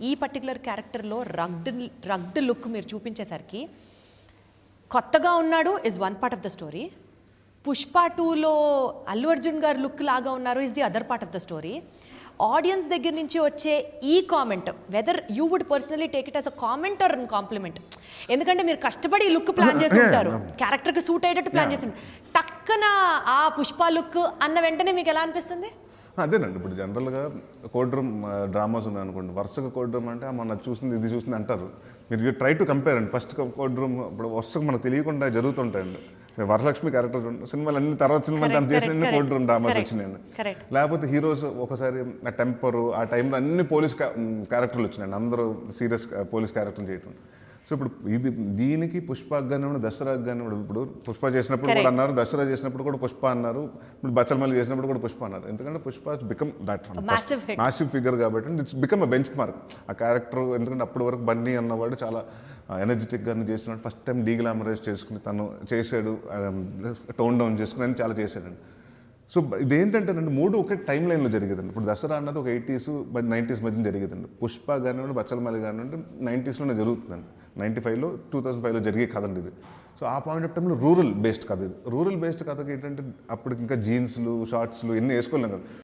ఈ పర్టికులర్ క్యారెక్టర్లో rugged look మీరు చూపించేసరికి కొత్తగా ఉన్నాడు is one part of the story. Pushpa 2లో అల్లు అర్జున్ గారు లుక్ లాగా ఉన్నారు is the other part of the story. Audience దగ్గర నుంచి వచ్చే ఈ comment whether you would personally take it as a comment or compliment, ఎందుకంటే మీరు కష్టపడి లుక్ ప్లాన్ చేసి ఉంటారు, క్యారెక్టర్కి సూట్ అయ్యేటట్టు ప్లాన్ చేసి టక్కన ఆ పుష్ప లుక్ అన్న వెంటనే మీకు ఎలా అనిపిస్తుంది? అదేనండి, ఇప్పుడు జనరల్గా కోర్ట్ రూమ్ డ్రామాస్ ఉన్నాయి అనుకోండి, వరుసగా కోర్ట్ రూమ్ అంటే మన చూసింది ఇది చూసింది అంటారు. మీరు ట్రై టు కంపేర్ అండి. ఫస్ట్ కోర్ట్ రూమ్ ఇప్పుడు వరుసగా మనకు తెలియకుండా జరుగుతుంటాయండి. వరలక్ష్మి క్యారెక్టర్ సినిమాలు అన్ని తర్వాత సినిమాలు తను చేసిన కోర్ట్ రూమ్ డ్రామాస్ వచ్చినాయండి. లేకపోతే హీరోస్ ఒకసారి ఆ టెంపరు ఆ టైంలో అన్ని పోలీస్ క్యారెక్టర్లు వచ్చినాయండి, అందరూ సీరియస్ పోలీస్ క్యారెక్టర్లు చేయటం. సో ఇప్పుడు ఇది దీనికి పుష్పకు కానివ్వండి, దసరాకు కానివ్వండి, ఇప్పుడు పుష్ప చేసినప్పుడు కూడా అన్నారు, దసరా చేసినప్పుడు కూడా పుష్ప అన్నారు, ఇప్పుడు బచ్చలమల్లి చేసినప్పుడు కూడా పుష్ప అన్నారు. ఎందుకంటే Pushpa become that massive figure కాబట్టి it's become a benchmark ఆ క్యారెక్టర్. ఎందుకంటే అప్పటి వరకు బన్నీ అన్నవాడు చాలా ఎనర్జెటిక్గా చేసినాడు, ఫస్ట్ టైం డీగ్లామరైజ్ చేసుకుని తను చేశాడు, టోన్ డౌన్ చేసుకుని అని చాలా చేశాడండి. సో ఇదేంటంటేనండి మూడు ఒకే టైం లైన్లో జరిగేదండి. ఇప్పుడు దసరా అన్నది ఒక 80s 90s మధ్య జరిగేదండి. పుష్ప కానివ్వండి, బచ్చలమల్లి కానివ్వండి 90sలోనే జరుగుతుందండి. 95లో 2005లో జరిగే కథ అండి ఇది. సో ఆ పాయింట్ ఆఫ్ టైంలో రూరల్ బేస్డ్ కథ ఇది. రూరల్ బేస్డ్ కథకి ఏంటంటే అప్పటికి ఇంకా జీన్స్లు షార్ట్స్లు ఎన్ని వేసుకోలేం కదా.